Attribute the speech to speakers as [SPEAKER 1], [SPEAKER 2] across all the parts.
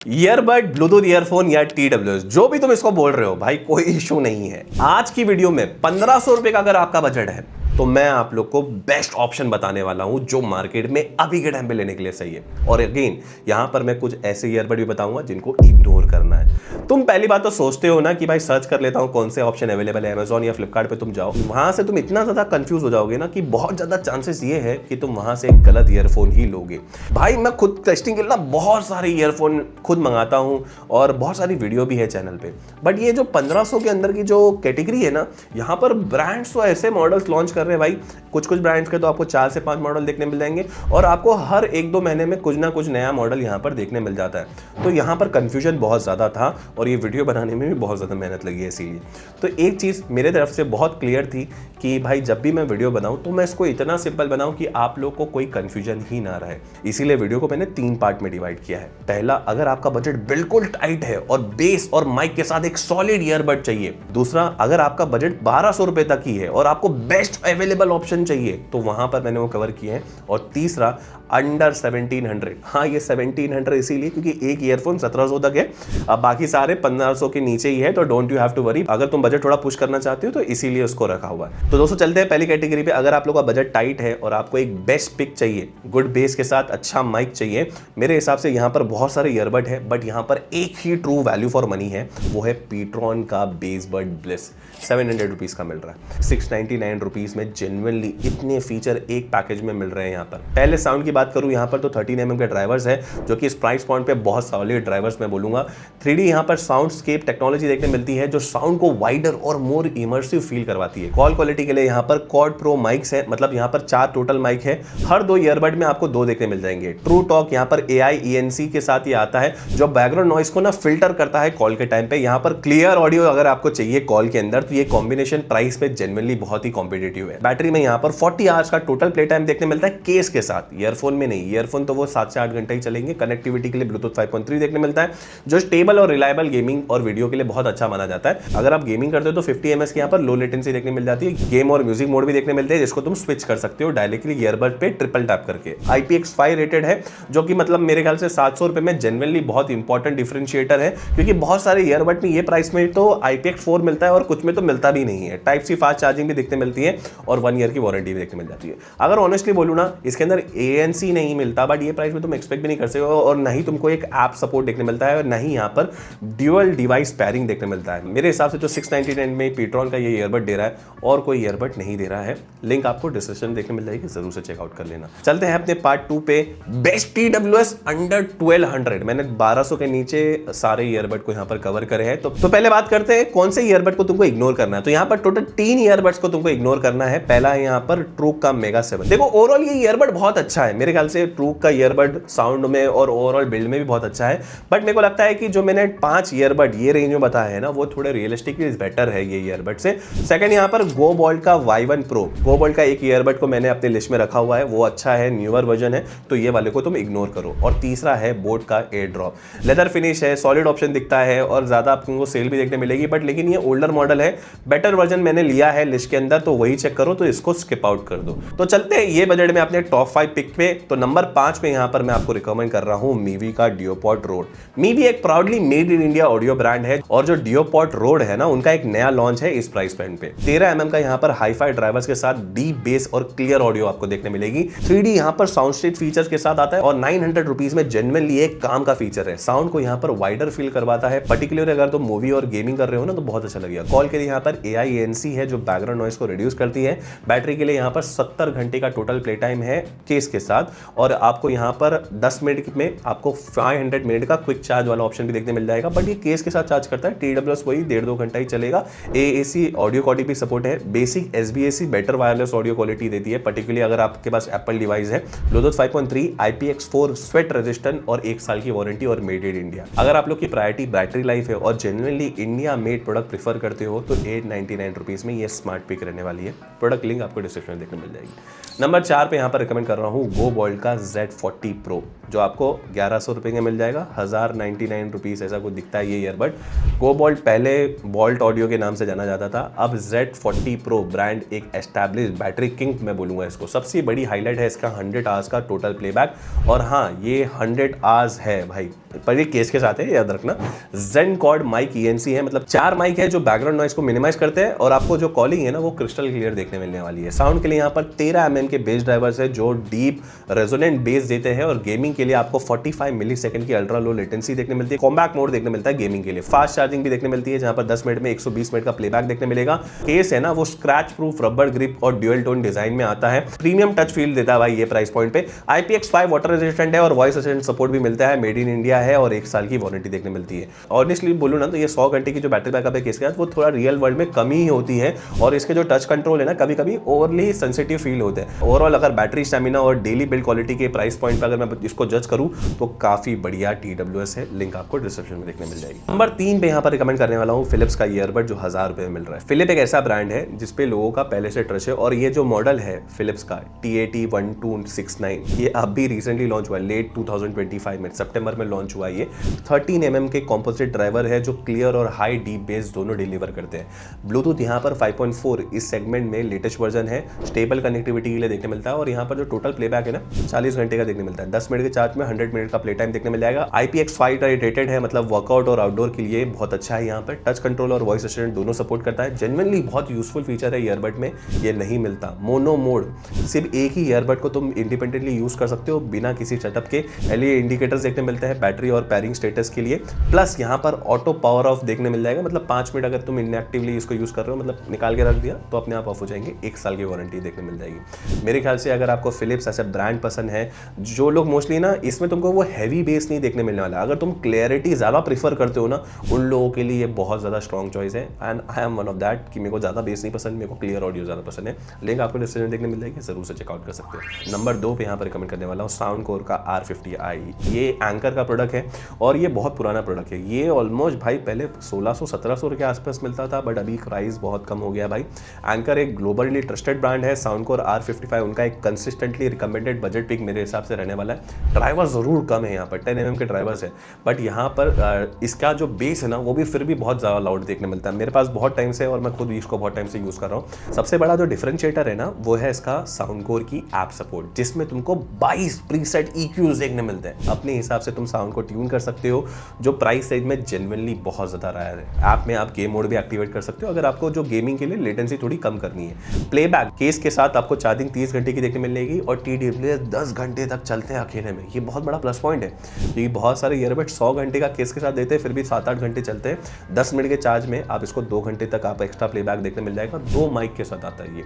[SPEAKER 1] Earbud, Bluetooth earphone या TWS जो भी तुम इसको बोल रहे हो भाई, कोई इशू नहीं है। आज की वीडियो में 1500 रुपए का अगर आपका बजट है तो मैं आप लोग को बेस्ट ऑप्शन बताने वाला हूं जो मार्केट में अभी के टाइम पे लेने के लिए सही है। और अगेन यहां पर मैं कुछ ऐसे ईयरबड भी बताऊंगा जिनको इग्नोर करना है। तुम पहली बात तो सोचते हो ना कि भाई सर्च कर लेता हूं कौन से ऑप्शन अवेलेबल है, अमेजॉन या फ्लिपकार्ट पे तुम जाओ, वहां से तुम इतना ज्यादा कंफ्यूज हो जाओगे ना कि बहुत ज्यादा चांसेस ये है कि तुम वहां से एक गलत ईयरफोन ही लोगे। भाई मैं खुद टेस्टिंग के लिए बहुत सारे ईयरफोन खुद मंगाता हूं और बहुत सारी वीडियो भी है चैनल पे, बट ये जो 1500 के अंदर की जो कैटेगरी है ना, यहाँ पर ब्रांड्स तो ऐसे मॉडल्स लॉन्च कर रहे हैं भाई। कुछ ब्रांड्स के तो आपको 4 से 5 मॉडल देखने मिल जाएंगे और आपको हर 1-2 महीने में कुछ ना कुछ नया मॉडल यहाँ पर देखने मिल जाता है। तो यहाँ पर कंफ्यूजन बहुत ज़्यादा था और ये वीडियो बनाने में भी बहुत ज़्यादा मेहनत लगी है। इसीलिए तो एक चीज़ मेरे तरफ से बहुत क्लियर थी कि भाई जब भी मैं वीडियो बनाऊँ तो मैं इसको इतना सिंपल बनाऊँ कि आप लोग को कोई कन्फ्यूजन ही ना रहे। इसीलिए वीडियो को मैंने 3 पार्ट में डिवाइड किया है। पहला, अगर आपका बजट बिल्कुल टाइट है और बेस और माइक के साथ एक सॉलिड ईयरबड चाहिए। दूसरा, अगर आपका बजट 1200 रुपए तक ही है और आपको बेस्ट अवेलेबल ऑप्शन चाहिए तो वहां पर मैंने वो कवर किए हैं। और तीसरा, अंडर 1700। हाँ, ये 1700 इसीलिए क्योंकि एक ईयरफोन 1700 तक है, अब बाकी सारे 1500 के नीचे ही है। तो don't you have to worry, अगर तुम बजट थोड़ा पुश करना चाहते हो तो इसीलिए उसको रखा हुआ है। तो दोस्तों चलते हैं पहली कैटेगरी पे। अगर आप लोग का बजट टाइट है और आपको एक बेस्ट पिक चाहिए, गुड बेस के साथ अच्छा माइक चाहिए, मेरे हिसाब से यहाँ पर बहुत सारे ईयरबड है, बट यहाँ पर एक ही ट्रू वैल्यू फॉर मनी है, वो है पीट्रॉन का बेसबड ब्लिस। 700 रुपीज का मिल रहा है। 699 रुपीज में जेन्युइनली इतने फीचर एक पैकेज में मिल रहे हैं। यहाँ पर पहले साउंड की बात करूं, यहाँ पर तो 13mm के ड्राइवर्स है जो कि इस प्राइस पॉइंट पे बहुत सॉलिड ड्राइवर्स मैं बोलूंगा। 3D यहाँ पर साउंडस्केप टेक्नोलॉजी देखने मिलती है जो साउंड को वाइडर और मोर इमर्सिव फील करवाती है। कॉल क्वालिटी के लिए यहाँ पर क्वाड प्रो माइक्स है, मतलब यहाँ पर 4 टोटल माइक है। हर 2 ईयरबड में आपको 2 देखने मिल जाएंगे। ट्रू टॉक यहाँ पर AI ENC के साथ ये आता है जो बैकग्राउंड नॉइस को ना फिल्टर करता है कॉल के टाइम पे। यहाँ पर क्लियर ऑडियो अगर आपको चाहिए कॉल के अंदर तो ये कॉम्बिनेशन प्राइस पे जेन्युइनली बहुत ही कॉम्पिटिटिव है। बैटरी में यहाँ पर 40 आवर्स का टोटल प्ले टाइम देखने मिलता है केस के साथ, ईयरफोन में नहीं। ईयरफोन तो वो 7 से 8 घंटे ही चलेंगे। कनेक्टिविटी के लिए ब्लूटूथ 5.3 देखने मिलता है जो स्टेबल और रिलायबल गेमिंग और वीडियो के लिए बहुत अच्छा माना जाता है। अगर आप गेमिंग करते हो तो 50 ms की यहाँ पर लो लेटेंसी देखने मिल जाती है। गेम और म्यूजिक मोड भी देखने मिलते हैं जिसको तुम स्विच कर सकते हो डायरेक्टली ईयरबड पे ट्रिपल टैप करके। IPX5 रेटेड है जो कि मतलब मेरे ख्याल से 700 रुपए में जेन्युइनली बहुत इंपॉर्टेंट डिफरेंशिएटर है, क्योंकि बहुत सारे ईयरबड में ये प्राइस में तो IPX4 मिलता है और कुछ में तो मिलता भी नहीं है। टाइप सी फास्ट चार्जिंग भी देखने मिलती है और 1 ईयर की वारंटी भी देखने मिल जाती है। अगर ऑनेस्टली बोलूं ना, इसके अंदर ANC नहीं मिलता, बट ये प्राइस में तुम एक्सपेक्ट भी नहीं कर सकते हो और ना ही तुमको एक ऐप सपोर्ट देखने मिलता है और ना ही यहाँ पर ड्यूअल डिवाइस पेयरिंग देखने मिलता है। मेरे हिसाब से जो 699 में पीट्रॉन का ये ईयरबड दे रहा है और कोई ईयरबड नहीं दे रहा है। लिंक आपको डिस्क्रिप्शन देखने मिल जाएगी, जरूर से चेकआउट कर लेना। चलते हैं अपने पार्ट 2 पे। Best TWS under 1200। मैंने 1200 के नीचे सारे ईयरबड को यहाँ पर कवर करे हैं। तो पहले बात करते हैं कौन से ईयरबड को तुमको इग्नोर करना है। तो यहाँ पर टोटल 3 ईयरबड्स को तुमको इग्नोर करना है। पहला है यहाँ पर ट्रूक का मेगा 7। देखो ओवरऑल ये ईयरबड बहुत अच्छा है, मेरे ख्याल से ट्रूक का ईयरबड साउंड में और ओवरऑल बिल्ड में भी बहुत अच्छा है। बट मेरे को लगता है कि जो मैंने 5 ईयरबड ये रेंज में बताया है ना, वो थोड़े रियलिस्टिकली बेटर है ये ईयरबड से। सेकंड यहाँ पर गो बोल्ट का Y1 Pro। गो बोल्ट का एक ईयरबड को मैंने अपने लिस्ट में रखा हुआ है, वो अच्छा है, न्यूअर वर्जन है, तो ये वाले को तुम इग्नोर करो। और तीसरा है बोट का एयर ड्रॉप। लेदर फिनिश है, सॉलिड ऑप्शन दिखता है और ज्यादा आपको सेल भी देखने मिलेगी, बट लेकिन ये ओल्डर मॉडल है। बेटर वर्जन मैंने लिया है लिस्ट के अंदर, तो वही चेक करो, तो इसको स्किप आउट कर दो। तो चलते हैं ये बजट में अपने टॉप 5 पिक पे। तो नंबर 5 पे यहाँ पर मैं आपको रिकमेंड कर रहा हूँ मीवी का डियोपॉड रोड। मीवी एक proudly made in India audio brand है और जो डियोपॉड रोड है ना, उनका एक नया लॉन्च है इस प्राइस पॉइंट पे। 13mm का यहाँ पर हाई-फाई ड्राइवर्स के साथ डीप बेस और क्लियर ऑडियो आपको देखने मिलेगी। 3D यहाँ पर साउंड स्टेज फीचर्स के साथ आता है और 900 रुपीज में जेन्युइनली एक काम का फीचर है। साउंड को यहाँ पर वाइडर फील करवाता है, पर्टिकुलरली अगर तुम मूवी और गेमिंग कर रहे हो ना तो बहुत अच्छा लगेगा। कॉल के लिए यहाँ पर AI ANC है जो बैकग्राउंड नॉइस को रिड्यूस करती है। बैटरी के लिए यहाँ पर 70 घंटे का टोटल प्ले टाइम है केस के साथ और आपको यहाँ पर 10 मिनट में आपको 500 मिनट का क्विक चार्ज वाला ऑप्शन भी देखने मिल जाएगा, बट ये केस के साथ चार्ज करता है। TWS वही 1.5-2 घंटा ही चलेगा। AAC ऑडियो क्वालिटी भी सपोर्ट है। Basic SBAC better wireless audio quality देती है, पर्टिकुलरली अगर आपके पास एप्पल डिवाइस है। ब्लूटूथ 5.3, IPX4 स्वेट रेजिस्टेंट और 1 साल की वारंटी और मेड इन इंडिया। अगर आप लोग की प्रायोरिटी बैटरी लाइफ है और genuinely India made product prefer करते हो तो 899 रुपीज में ये स्मार्ट पिक रहने वाली है। प्रोडक्ट लिंक आपको डिस्क्रिप्शन में देखने मिल जाएगी। नंबर 4 पे यहाँ पर रिकमेंड कर रहा हूँ गो बोल्ट का Z40 Pro। जो आपको 1100 रुपये का मिल जाएगा, 1099 रुपीज़ ऐसा कुछ दिखता है ये ईयरबड। गोबोल्ट पहले बोल्ट ऑडियो के नाम से जाना जाता था, अब Z40 Pro ब्रांड एक एस्टैब्लिश बैटरी किंग मैं बोलूँगा इसको। सबसे बड़ी हाईलाइट है इसका 100 आवर्स का टोटल प्लेबैक, और हाँ ये 100 आवर्स है भाई, पर ये केस के साथ है याद रखना। ZenCord माइक ENC है, मतलब 4 माइक है जो बैकग्राउंड नॉइस को मिनिमाइज करते हैं, और आपको जो कॉलिंग है ना वो क्रिस्टल क्लियर देखने मिलने वाली है। साउंड के लिए यहाँ पर 13 mm के बेस ड्राइवर्स है जो डीप रेजोनेंट बेस देते हैं, और गेमिंग के लिए आपको 45 मिलीसेकंड की अल्ट्रा लो लेटेंसी देखने मिलती है। कॉम्बैक्ट मोड देखने मिलता है गेमिंग के लिए, फास्ट चार्जिंग भी देखने मिलती है जहां पर 10 मिनट में 120 मिनट का प्लेबैक देखने मिलेगा। केस है ना वो स्क्रैच प्रूफ रबर ग्रिप और ड्यूअल टोन डिजाइन में आता है, प्रीमियम टच फील देता है भाई ये प्राइस पॉइंट पे। IPX5 वाटर रेजिस्टेंट है और वॉइस असिस्टेंट सपोर्ट भी मिलता है, मेड इन इंडिया है और 1 साल की वारंटी देखने मिलती है। ऑनेस्टली बोलूं ना तो ये 100 घंटे की जो बैटरी बैकअप है केस के साथ वो थोड़ा रियल वर्ल्ड में कम ही होती है, और इसके जो टच कंट्रोल है ना कभी कभी ओवरली सेंसिटिव फील होते हैं। ओवरऑल अगर बैटरी स्टैमिना और डेली बिल्ड क्वालिटी के प्राइस पॉइंट पर अगर मैं इसको जज करूं तो काफी बढ़िया TWS है, लिंक आपको डिस्क्रिप्शन में देखने मिल जाएगी। नंबर 3 पे यहाँ पर रिकमेंड करने वाला हूँ फिलिप्स का ईयरबड जो 1000 रुपए में मिल रहा है। फिलिप एक ऐसा ब्रांड है जिसपे लोगों का पहले से ट्रस्ट है, और ये जो मॉडल है फिलिप्स का TAT1269 ये अभी रिसेंटली लॉन्च हुआ है, लेट 2025 में सितंबर में लॉन्च हुआ है। ये 13 mm के कॉम्पोजिट ड्राइवर है जो क्लियर और हाई डीप बेस दोनों डिलीवर करते हैं। ब्लूटूथ यहाँ पर 5.4 इस सेगमेंट में लेटेस्ट वर्जन है, स्टेबल कनेक्टिविटी के लिए देखने मिलता है, और यहाँ पर जो टोटल प्लेबैक है ना 40 घंटे का देखने मिलता है। 10 मिनट के चार्ज में 100 मिनट का प्ले टाइम देखने मिल जाएगा। IPX5 रेटेड है, मतलब वर्कआउट और आउटडोर के लिए बहुत अच्छा है। यहाँ पर टच कंट्रोल और वॉइस असिस्टेंट दोनों सपोर्ट करता है। जेन्युइनली बहुत यूजफुल फीचर है ईयरबड में, ये नहीं मिलता। मोनो मोड, सिर्फ एक ही ईयरबड को तुम इंडिपेंडेंटली यूज कर सकते हो बिना किसी सेटअप के। LED इंडिकेटर्स देखने मिलते हैं बैटरी और पैरिंग स्टेटस के लिए, प्लस यहाँ पर ऑटो पावर ऑफ देखने मिल जाएगा, मतलब 5 मिनट अगर तुम इनएक्टिवली इसको यूज कर रहे हो, मतलब निकाल के रख दिया तो अपने आप ऑफ हो जाएंगे। 1 साल की वारंटी देखने मिल जाएगी। मेरे ख्याल से अगर आपको फिलिप्स ऐसे ब्रांड पसंद है, जो लोग मोस्टली ना इसमें तुमको वो हैवी बेस नहीं देखने मिलने वाला, अगर तुम क्लैरिटी ज़्यादा प्रीफर करते हो ना उन लोगों के लिए ये बहुत ज़्यादा स्ट्रॉन्ग चॉइस है। And I am one of that कि मेरे को ज़्यादा बेस नहीं पसंद, मेरे को क्लियर ऑडियो ज़्यादा पसंद है। लिंक आपको डिस्क्रिप्शन देखने मिल जाएगी, जरूर से चेकआउट कर सकते हो। नंबर 2 पे यहाँ पर रिकमेंड करने वाला हूँ साउंडकोर का R50i। ये एंकर का प्रोडक्ट है और ये बहुत पुराना प्रोडक्ट है। ये ऑलमोस्ट भाई पहले 1600-1700 के आसपास मिलता था, बट अभी प्राइस बहुत कम हो गया भाई। एंकर एक ग्लोबली ट्रस्टेड ब्रांड है। साउंडकोर R55 उनका एक कंसिस्टेंटली रिकमेंडेड बजट पिक मेरे हिसाब से रहने वाला है। ड्राइवर जरूर कम है, यहाँ पर 10 mm के ड्राइवर्स है, बट यहाँ पर इसका जो बेस है ना वो भी फिर भी बहुत ज़्यादा लाउड देखने मिलता है। मेरे पास बहुत टाइम से और मैं खुद इसको बहुत टाइम से यूज़ कर रहा हूँ। सबसे बड़ा जो डिफरेंशिएटर है ना वो है इसका साउंडकोर की ऐप सपोर्ट, जिसमें तुमको 22 प्रीसेट EQs देखने मिलते हैं। अपने हिसाब से तुम साउंड को ट्यून कर सकते हो, जो प्राइस रेंज में जेन्युइनली बहुत ज़्यादा रायर है। ऐप में आप गेम मोड भी एक्टिवेट कर सकते हो अगर आपको जो गेमिंग के लिए लेटेंसी थोड़ी कम करनी है। प्लेबैक केस के साथ आपको चार्जिंग 30 घंटे की देखने मिलेगी और TWS 10 घंटे तक चलते हैं अकेले में। ये बहुत बड़ा प्लस पॉइंट है, क्योंकि बहुत सारे ईयरबड 100 घंटे का केस के साथ देते हैं, फिर भी 7-8 घंटे चलते हैं। 10 मिनट के चार्ज में आप इसको 2 घंटे तक आप एक्स्ट्रा प्लेबैक देखने मिल जाएगा। 2 माइक के साथ आता है ये।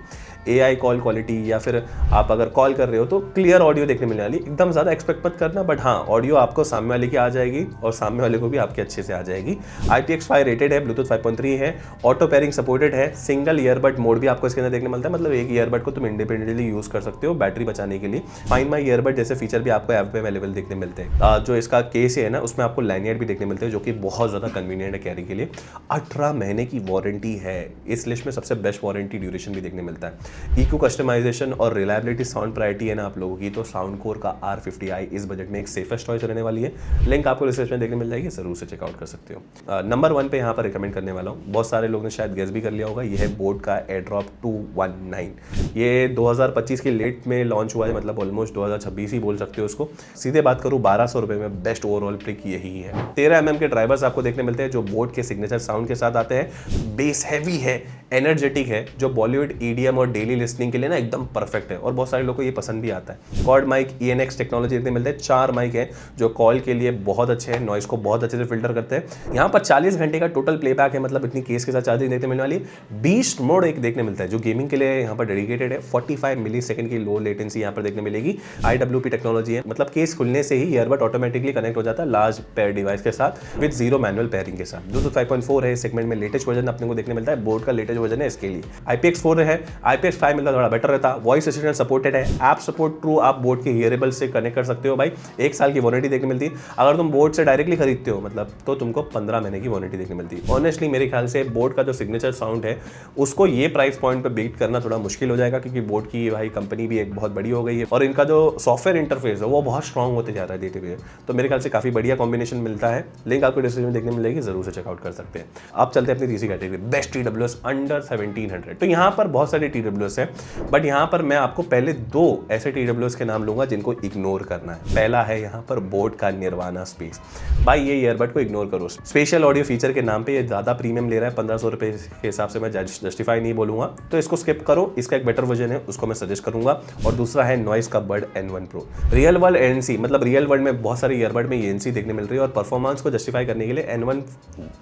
[SPEAKER 1] AI कॉल क्वालिटी या फिर आप अगर कॉल कर रहे हो तो क्लियर ऑडियो देखने मिलने वाली। एकदम ज़्यादा एक्सपेक्ट मत करना, बट हाँ ऑडियो आपको सामने वाले की आ जाएगी और सामने वाले को भी आपके अच्छे से आ जाएगी। IPX5 रेटेड है, ब्लूटूथ 5.3 है, ऑटो पेयरिंग सपोर्टेड है, सिंगल ईयरबड मोड भी आपको इसके अंदर देखने मिलता है, मतलब एक ईयरबड को तुम इंडिपेंडेंटली यूज कर सकते हो बैटरी बचाने के लिए। फाइंड माई ईयरबड जैसे फीचर भी आपको ऐप में अवेलेबल देखने मिलते हैं। जो इसका केस है ना उसमें आपको लैनियर्ड भी देखने मिलते हैं, जो कि बहुत ज़्यादा कन्वीनियंट है कैरी के लिए। 18 महीने की वारंटी है, इस लिस्ट में सबसे बेस्ट वारंटी ड्यूरेशन भी देखने मिलता है। EQ कस्टमाइजेशन और रिलायबिलिटी साउंड प्रायोरिटी है ना आप लोगों की, तो साउंडकोर का R50i इस बजट में एक सेफेस्ट चॉइस रहने वाली है। लिंक आपको डिस्क्रिप्शन में देखने मिल जाएगी, जरूर से चेकआउट कर सकते हो। नंबर 1 पे यहाँ पर रिकमेंड करने वाला हूँ, बहुत सारे लोगों ने शायद गेस भी कर लिया होगा, ये है बोट का एयरड्रॉप 219। ये 2025 के लेट में लॉन्च हुआ है, मतलब ऑलमोस्ट 2026 ही बोल सकते हो उसको। सीधे बात करूँ 1200 रुपये में बेस्ट ओवरऑल पिक यही है। 13 mm के ड्राइवर्स आपको देखने मिलते हैं जो बोट के सिग्नेचर साउंड के साथ आते हैं। बेस हैवी है, एनर्जेटिक है, जो बॉलीवुड EDM और डेली लिसनिंग के लिए ना एकदम परफेक्ट है और बहुत सारे लोगों को ये पसंद भी आता है। कॉर्ड माइक ENX टेक्नोलॉजी देखने मिलते हैं। 4 माइक है जो कॉल के लिए बहुत अच्छे हैं, नॉइस को बहुत अच्छे से फिल्टर करते हैं। यहाँ पर 40 घंटे का टोटल प्लेबैक है, मतलब इतनी केस के साथ चार्जिंग देखने मिलने वाली है। बीस्ट मोड एक देखने मिलता है जो गेमिंग के लिए यहाँ पर डेडिकेटेड है। 45 मिलीसेकंड की लो लेटेंसी यहाँ पर देखने मिलेगी। IWP टेक्नोलॉजी है, मतलब केस खुलने से ही ईयरबड ऑटोमेटिकली कनेक्ट हो जाता है लार्ज पेयर डिवाइस के साथ विद 0 मैनुअल पेयरिंग के साथ। ब्लूटूथ 5.4 है, इस सेगमेंट में लेटेस्ट वर्जन अपने को देखने मिलता है। बोर्ड का लेटेस्ट वर्जन है इसके लिए। IPX4 है, IPX5 मिलता थोड़ा बेटर रहता। वॉइस असिस्टेंट सपोर्टेड है, ऐप सपोर्ट थ्रू आप बोर्ड के हियरेबल से कनेक्ट कर सकते हो भाई। 1 साल की वारंटी देखने मिलती है। अगर तुम बोर्ड से डायरेक्टली खरीदते हो मतलब तो तुमको 15 महीने की वारंटी देखने मिलती है। ऑनेस्टली मेरे ख्याल से बोर्ड का जो सिग्नेचर साउंड है उसको ये प्राइस पॉइंट पे बीट करना थोड़ा मुश्किल हो जाएगा, क्योंकि बोर्ड की भाई कंपनी भी एक बहुत बड़ी हो गई है और इनका जो सॉफ्टवेयर इंटरफेस है वो बहुत स्ट्रॉन्ग होते जा रहा है डे टू डे, तो मेरे ख्याल से काफ़ी बढ़िया कॉम्बिनेशन मिलता है। लिंक आपको डिस्क्रिप्शन में देखने में मिलेगी, जरूर से चेकआउट कर सकते हैं। अब चलते हैं अपनी तीसरी कैटेगरी, बेस्ट TWS अंडर 1700। तो यहाँ पर बहुत सारे TWS हैं, बट यहाँ पर मैं आपको पहले 2 ऐसे TWS के नाम लूंगा जिनको इग्नोर करना है। पहला है यहाँ पर बोट का निर्वाणा स्पेस। भाई ये ईयरबड को इग्नोर करो, स्पेशल ऑडियो फीचर के नाम पे ये ज़्यादा प्रीमियम ले रहा है, 1500 रुपये के हिसाब से मैं जस्टिफाई नहीं बोलूँगा, तो इसको स्किप करो। इसका एक बेटर वर्जन है, उसको मैं सजेस्ट करूँगा। और दूसरा है नॉइस का बड N1 Pro। Real world ANC, मतलब रियल वर्ल्ड में बहुत सारे ईयरबड में ANC देखने मिल रही है, और परफॉर्मेंस को जस्टिफाई करने के लिए N1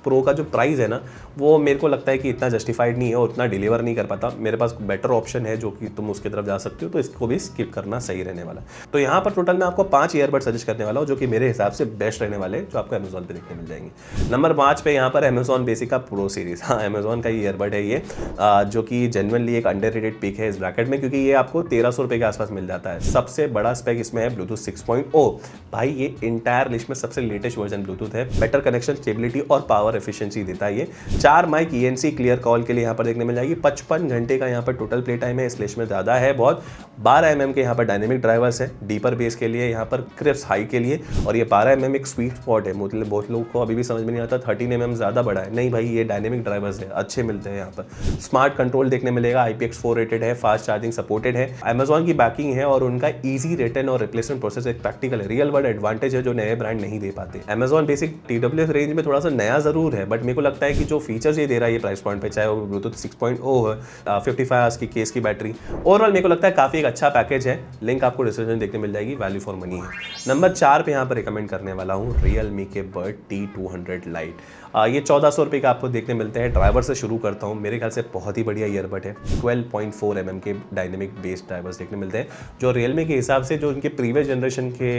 [SPEAKER 1] Pro का जो प्राइस है ना, वो मेरे को लगता है कि इतना जस्टिफाइड नहीं है और उतना डिलीवर नहीं कर पाता। मेरे पास बेटर ऑप्शन है जो कि तुम उसकी तरफ जा सकते हो, तो इसको भी स्किप करना सही रहने वाला। तो यहाँ पर टोटल मैं आपको 5 ईयरबड सजेस्ट करने वाला हूँ जो कि मेरे हिसाब से बेस्ट रहने वाले, जो आपको Amazon पे देखने मिल जाएंगे। नंबर 5 पे यहाँ पर Amazon बेसिक का प्रो सीरीज। हाँ, Amazon का ईयरबड है ये, जो कि जेन्युइनली एक अंडररेटेड पिक है इस ब्रैकेट में, क्योंकि ये आपको 1300 रुपये के आसपास मिल जाता है। सबसे बड़ा स्पेक इसमें है ब्लूटूथ 6.0। भाई ये इंटायर लिस्ट में सबसे लेटेस्ट वर्जन ब्लूटूथ है, बेटर कनेक्शन, स्टेबिलिटी और पावर एफिशिएंसी देता है ये। 4 माइक ENC क्लियर कॉल के लिए यहाँ पर देखने मिल जाएगी। 55 घंटे का यहाँ पर टोटल प्ले टाइम है, इस लिस्ट में ज़्यादा है बहुत। 12 mm के यहाँ पर डायनेमिक ड्राइवर्स है, डीपर बेस के लिए, यहाँ पर क्रिप्स हाई के लिए, और ये 12 mm एक स्वीट स्पॉट है। मतलब बहुत लोगों को अभी भी समझ में नहीं आता 13 mm ज़्यादा बड़ा है, नहीं भाई ये डायनेमिक ड्राइवर्स है, अच्छे मिलते हैं यहाँ पर। स्मार्ट कंट्रोल देखने मिलेगा, IPX4 रेटेड है, फास्ट चार्जिंग सपोर्टेड है, Amazon की बैकिंग है, और उनका ईजी रिटर्न और रिप्लेसमेंट प्रोसेस एक प्रैक्टिकल है, रियल वर्ल्ड एडवांटेज है जो नए ब्रांड नहीं दे पाते। Amazon बेसिक TWS रेंज में थोड़ा सा नया जरूर है, बट मेरे को लगता है कि जो फीचर्स ये दे रहा है ये प्राइस पॉइंट पे, चाहे वो ब्लूटूथ 6.0 है, 55 आवर्स की केस की बैटरी, ओवरऑल मेरे को लगता है काफी एक अच्छा पैकेज है। लिंक आपको डिस्क्रिप्शन देखने मिल जाएगी, वैल्यू फॉर मनी है। नंबर 4 पे यहाँ पर रिकमेंड करने वाला हूँ Realme के बड T200 Lite। ये 1400 रुपये का आपको देखने मिलते हैं। ड्राइवर से शुरू करता हूँ, मेरे ख्याल से बहुत ही बढ़िया ईयरबड है। 12.4 mm के डायनेमिक बेस ड्राइवर्स देखने मिलते हैं, जो Realme के हिसाब से जो इनके प्रीवियस जनरेशन के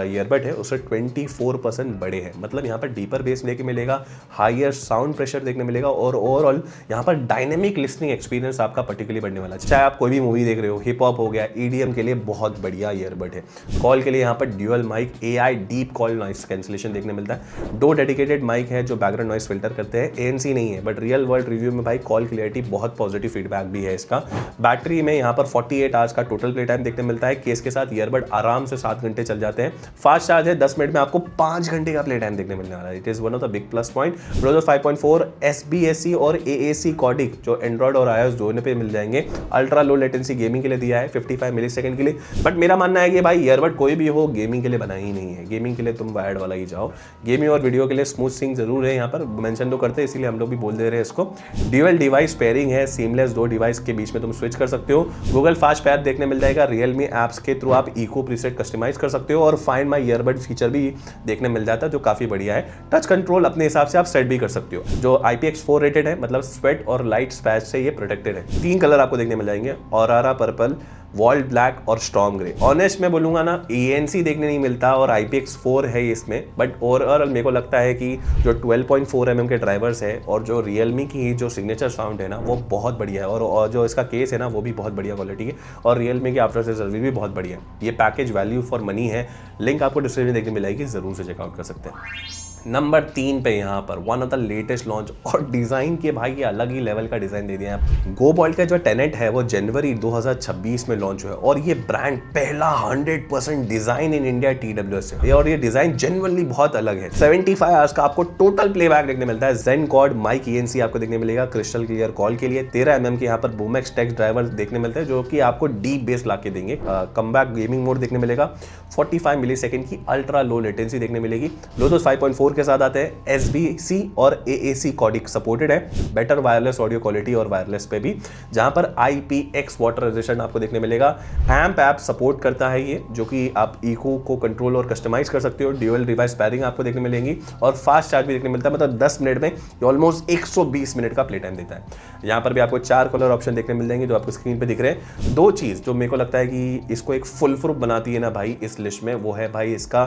[SPEAKER 1] ईयरबड है उससे 24% बड़े हैं। मतलब यहाँ पर डीपर बेस लेके मिलेगा, हायर साउंड प्रेशर देखने मिलेगा, और ओवरऑल यहाँ पर डायनेमिक लिसनिंग एक्सपीरियंस आपका पर्टिकुलरली बढ़ने वाला है। चाहे आप कोई भी मूवी देख रहे हो, हिप हॉप हो गया, EDM के लिए बहुत बढ़िया ईयरबड है। कॉल के लिए यहाँ पर dual mic AI deep call noise cancellation देखने मिलता है। 2 डेडिकेटेड माइक है जो बैकग्राउंड नॉइस फिल्टर करते हैं, ANC नहीं है, बट रियल वर्ल्ड रिव्यू में भाई कॉल क्लियरिटी बहुत पॉजिटिव फीडबैक भी है इसका। बैटरी में यहाँ पर 48 आवर्स का टोटल प्ले टाइम देखने मिलता है। केस के साथ ईयरबड आराम से 7 घंटे चल जाते हैं। फास्ट चार्ज है, 10 मिनट में आपको 5 घंटे का प्ले टाइम देखने मिलने वाला है। It is one of the big plus point. Bluetooth 5.4 SBSC और AAC कॉर्डिक जो एंड्रॉइड और iOS दोनों पे मिल जाएंगे। अल्ट्रा लो लेटेंसी गेमिंग के लिए दिया है 55 मिलीसेकंड के लिए, बट मेरा मानना है कि भाई ईयरबड कोई भी हो गेमिंग के लिए बना ही नहीं है। गेमिंग के लिए तुम वायर्ड वाला ही जाओ, गेमिंग और वीडियो के लिए स्मूथ सिंक जरूर है, यहाँ पर मेंशन तो करते हैं इसीलिए हम लोग भी बोल दे रहे हैं इसको। ड्यूअल डिवाइस पेयरिंग है, सीमलेस 2 डिवाइस के बीच में तुम स्विच कर सकते हो। गूगल फास्ट पैर देखने मिल जाएगा। Realme ऐप्स के थ्रू आप इको प्रीसेट कस्टमाइज कर सकते हो, और फाइंड माई ईयरबड फीचर भी देखने मिल जाता है जो काफी बढ़िया है। टच कंट्रोल अपने हिसाब से आप सेट भी कर सकते हो, जो IPX4 रेटेड है, मतलब स्वेट और लाइट स्पैच से ये प्रोटेक्टेड है। 3 कलर आपको देखने मिल जाएंगे, ऑरारा पर्पल, वॉल्ट ब्लैक और स्टॉर्म ग्रे। ऑनेस्ट मैं बोलूंगा ना, ANC देखने नहीं मिलता और IPX4 है इसमें, बट ओवरऑल मेरे को लगता है कि जो 12.4 mm के ड्राइवर्स है और जो Realme की जो सिग्नेचर साउंड है ना वो बहुत बढ़िया है, और जो इसका केस है ना वो भी बहुत बढ़िया क्वालिटी है, और Realme की आफ्टर सेल सर्विस भी बहुत बढ़िया है। ये पैकेज वैल्यू फॉर मनी है। लिंक आपको डिस्क्रिप्शन में देखने मिलेगी, जरूर से चेकआउट कर सकते हैं। नंबर 3 पे यहाँ पर one of the latest launch, और डिजाइन के भाई ये अलग ही लेवल का डिजाइन दे दिया है। GoBolt का जो टेनेट है वो जनवरी 2026 में लॉन्च हुआ है, और ये ब्रांड पहला 100% डिजाइन इन इंडिया TWS है, और ये डिजाइन जेन्युइनली बहुत अलग है। 75 आवर्स का आपको टोटल प्लेबैक देखने मिलता है। Zen Quad माइक ENC आपको देखने मिलेगा क्रिस्टल क्लियर कॉल के लिए। 13 mm के यहाँ पर Boomex टेक्स्ट ड्राइवर देखने मिलते हैं जो कि आपको डीप बेस ला के देंगे। कमबैक गेमिंग मोड देखने मिलेगा। 45 मिलीसेकंड की अल्ट्रा लो लेटेंसी देखने मिलेगी। ब्लूटूथ 5.4 के साथ आते हैं। SBC और AAC कॉर्डिक सपोर्टेड है। बेटर वायरलेस ऑडियो क्वालिटी और वायरलेस पे भी, जहां पर IPX वाटर रेजिस्टेंट आपको देखने मिलेगा। एम्प ऐप सपोर्ट करता है ये, जो कि आप इको को कंट्रोल और कस्टमाइज कर सकते हो। ड्यूअल डिवाइस पैरिंग आपको देखने मिलेंगी, और फास्ट चार्ज भी देखने मिलता है। मतलब 10 मिनट में ऑलमोस्ट 120 मिनट का प्ले टाइम देता है। यहाँ पर भी आपको 4 कलर ऑप्शन देखने मिल जाएंगे जो आपको स्क्रीन पे दिख रहे हैं। 2 चीज जो मेरे को लगता है कि इसको एक फुल प्रूफ बनाती है ना भाई इस लिस्ट में, वो है भाई इसका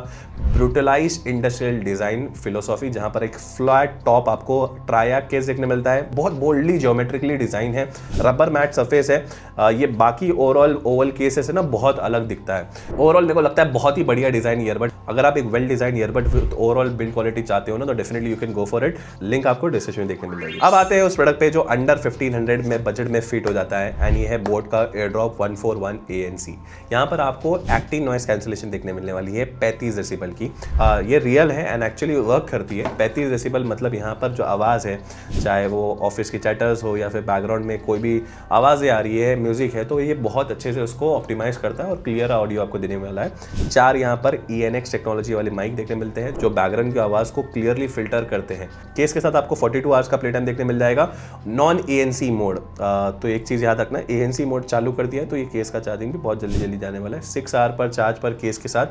[SPEAKER 1] ब्रूटलाइज्ड इंडस्ट्रियल डिजाइन फिलोसॉफी, जहां पर एक फ्लैट टॉप आपको ट्राया केस देखने मिलता है। बहुत बोल्डली ज्योमेट्रिकली डिजाइन है, रबर मैट सरफेस है। ये बाकी ओवरऑल ओवल केसेस है ना बहुत अलग दिखता है। ओवरऑल मेरे को लगता है बहुत ही बढ़िया डिजाइन ईयरबड। अगर आप एक well design earbud with overall build quality चाहते हो ना, तो definitely you can go for it. Link आपको डिस्क्रिप्शन में देखने मिल जाएगी। अब आते हैं उस प्रोडक्ट पे जो अंडर 1500 में बजट में फिट हो जाता है, एंड ये है बोट का एयरड्रॉप 141 ANC। यहाँ पर आपको एक्टिव नॉइस कैंसिलेशन देखने मिलने वाली है 35 डेसिबल की। ये रियल है एंड एक्चुअली वर्क करती है। 35 डेसिबल मतलब यहाँ पर जो आवाज़ है, चाहे वो ऑफिस की चैटर्स हो या फिर बैकग्राउंड में कोई भी आवाज़ें आ रही है, म्यूजिक है, तो ये बहुत अच्छे से उसको ऑप्टिमाइज करता है और क्लियर ऑडियो आपको देने वाला है। 4 यहाँ पर ENX टेक्नोलॉजी वाले माइक देखने मिलते हैं जो बैकग्राउंड की आवाज़ को क्लियरली फिल्टर करते हैं। केस के साथ आपको 42 आवर्स का प्ले टाइम देखने मिल जाएगा। नॉन ANC मोड, तो एक चीज़ याद रखना, ANC मोड चालू कर दिया है तो ये केस का चार्जिंग भी बहुत जल्दी जाने वाला है। 6 आवर पर चार्ज पर केस के साथ,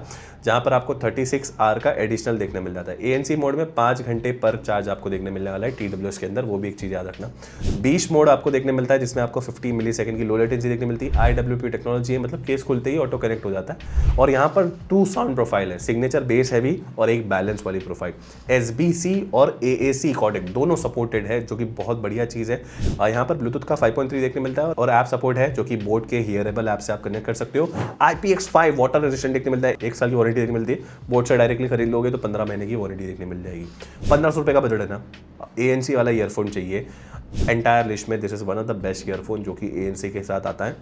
[SPEAKER 1] जहाँ पर आपको 36 आवर का एडिशनल देखने मिल जाता है। ANC मोड में 5 घंटे पर चार्ज आपको देखने मिलने वाला है TWS के अंदर, वो भी एक चीज़ याद रखना। बीच मोड आपको देखने मिलता है जिसमें आपको 50 मिलीसेकंड की लो लेटेंसी देखने मिलती है। IWP टेक्नोलॉजी है, मतलब केस खुलते ही ऑटो कनेक्ट हो जाता है। और यहाँ पर 2 साउंड प्रोफाइल है, सिग्नेचर बेस हैवी और एक बैलेंस वाली प्रोफाइल। SBC और AAC कॉडेक दोनों सपोर्टेड है, जो कि बहुत बढ़िया चीज़ है। यहाँ पर ब्लूटूथ का 5.3 देखने मिलता है और ऐप सपोर्ट है, जो कि बोट के हियरेबल ऐप से आप कनेक्ट कर सकते हो। IPX5 वाटर रेजिस्टेंट देखने मिलता है, 1 साल की वारंटी देखने मिलती है। बोट से डायरेक्टली खरीद लोगे तो 15 महीने की वारंटी देखने मिल जाएगी। 1500 रुपये का बजट है ना, ANC वाला ईयरफोन चाहिए एंटायर लिस्ट में, this is one of the best earphone जो कि ANC के साथ आता है।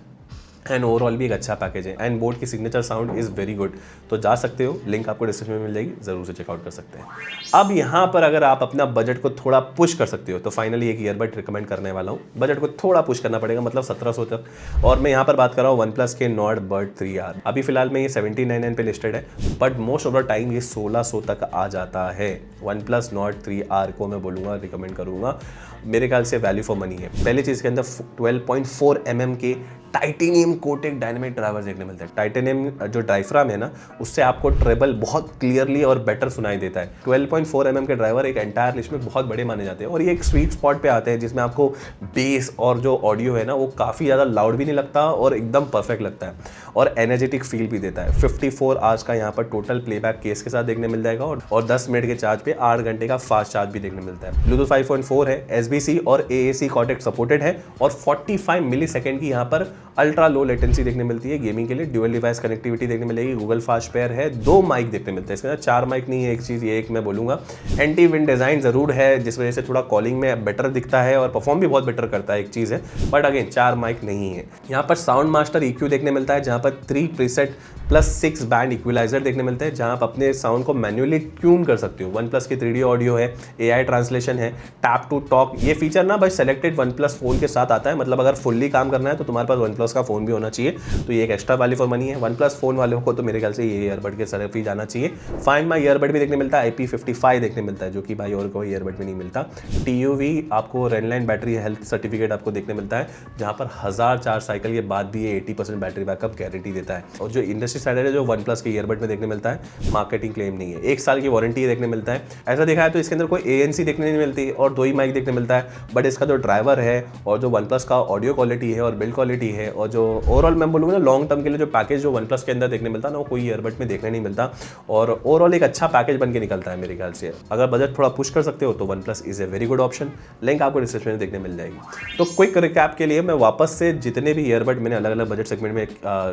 [SPEAKER 1] एंड ओवरऑल भी एक अच्छा पैकेज है एंड बोट की signature sound is very good. तो जा सकते हो, लिंक आपको डिस्क्रिप्शन में मिल जाएगी, ज़रूर से चेकआउट कर सकते हैं। अब यहाँ पर अगर आप अपना बजट को थोड़ा पुश कर सकते हो तो फाइनली एक ईयरबड रिकमेंड करने वाला हूँ। बजट को थोड़ा पुश करना पड़ेगा, मतलब 1700 तक। और मैं यहाँ पर बात कर रहा हूँ OnePlus के Nord Bud 3R। अभी फिलहाल में ये 1799 पे लिस्टेड है, but most of the time ये 1600 तक आ जाता है। OnePlus Nord 3R को मैं बोलूँगा, रिकमेंड करूँगा, मेरे ख्याल से वैल्यू फॉर मनी है। पहली चीज़ के अंदर 12.4 mm के टाइटेनियम कोटेड डायनेमिक ड्राइवर देखने मिलते हैं। टाइटेनियम जो डायफ्राम है ना, उससे आपको ट्रेबल बहुत क्लियरली और बेटर सुनाई देता है। 12.4 mm के ड्राइवर एक एंटायर लिस्ट में बहुत बड़े माने जाते हैं और ये एक स्वीट स्पॉट पे आते हैं जिसमें आपको बेस और जो ऑडियो है ना, वो काफ़ी ज़्यादा लाउड भी नहीं लगता और एकदम परफेक्ट लगता है और एनर्जेटिक फील भी देता है। 54 आवर्स का यहाँ पर टोटल प्लेबैक केस के साथ देखने मिल जाएगा और 10 मिनट के चार्ज पे 8 घंटे का फास्ट चार्ज भी देखने मिलता है। ब्लूटूथ 5.4 है, SBC और AAC कॉर्टेक सपोर्टेड है और 45 मिलीसेकंड की यहाँ पर अल्ट्रा लो लेटेंसी देखने मिलती है। गेमिंग के लिए ड्यूअल डिवाइस कनेक्टिविटी देखने मिलेगी। गूगल फास्ट पेयर है, 2 माइक देखने मिलते हैं इसके अंदर, 4 माइक नहीं है। एक चीज़ ये एक मैं बोलूँगा, एंटी विंड डिज़ाइन ज़रूर है जिस वजह से थोड़ा कॉलिंग में बेटर दिखता है और परफॉर्म भी बहुत बेटर करता है, एक चीज़ है, बट अगेन 4 माइक नहीं है। यहाँ पर साउंड मास्टर EQ देखने मिलता है जहाँ पर 3 प्रीसेट प्लस 6 बैंड इक्विलाइजर देखने मिलते हैं जहाँ आप अपने साउंड को मैन्युअली ट्यून कर सकते हो। OnePlus की 3D ऑडियो है, AI ट्रांसलेशन है, टैप टू टॉक। ये फीचर ना बस सेलेक्टेड OnePlus फोन के साथ आता है, मतलब अगर फुल्ली काम करना है तो तुम्हारे पास OnePlus का फोन भी होना चाहिए, तो ये एक एक्स्ट्रा वैल्यू फॉर मनी है। OnePlus फोन वालों को तो मेरे ख्याल से ये ईयरबड के तरफ ही जाना चाहिए। फाइंड माई ईयरबड भी देखने मिलता है, IP55 देखने मिलता है, जो कि भाई और कोई ईयरबड में नहीं मिलता। TUV आपको रेनलाइन बैटरी हेल्थ सर्टिफिकेट आपको देखने मिलता है जहाँ पर 1000 चार्ज साइकिल के बाद भी ये 80% बैटरी बैकअप गारंटी देता है। और जो इंडस्ट्री स्टैंडर्ड है जो OnePlus के ईयरबड में देखने मिलता है, मार्केटिंग क्लेम नहीं है। 1 साल की वारंटी देखने मिलता है। ऐसा देखा है तो इसके अंदर कोई ANC देखने नहीं मिलती और 2 ही माइक देखने मिलता है, बट इसका जो ड्राइवर है और जो OnePlus का ऑडियो क्वालिटी है और बिल्ड क्वालिटी है और जो ओवरऑल मैं बोलूँगा ना लॉन्ग टर्म के लिए जो पैकेज जो OnePlus के अंदर देखने मिलता है ना, वो कोई ईयरबड में देखने नहीं मिलता और ओवरऑल एक अच्छा पैकेज बन के निकलता है मेरे ख्याल से। अगर बजट थोड़ा पुश कर सकते हो तो OnePlus is a very good option. Link आपको डिस्क्रिप्शन में देखने मिल जाएगी। तो क्विक रिकैप के लिए मैं वापस से जितने भी ईयरबड मैंने अलग अलग बजट सेगमेंट में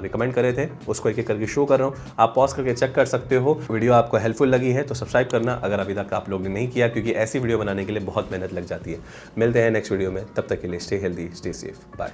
[SPEAKER 1] रिकमेंड करे थे उसको एक एक करके शो कर रहा हूँ, आप पॉज करके चेक कर सकते हो। वीडियो आपको हेल्पफुल लगी है तो सब्सक्राइब करना अगर अभी तक आप लोग ने नहीं किया, क्योंकि ऐसी वीडियो बनाने के लिए बहुत मेहनत लग जाती है। मिलते हैं नेक्स्ट वीडियो में, तब तक के लिए stay healthy, stay safe, bye.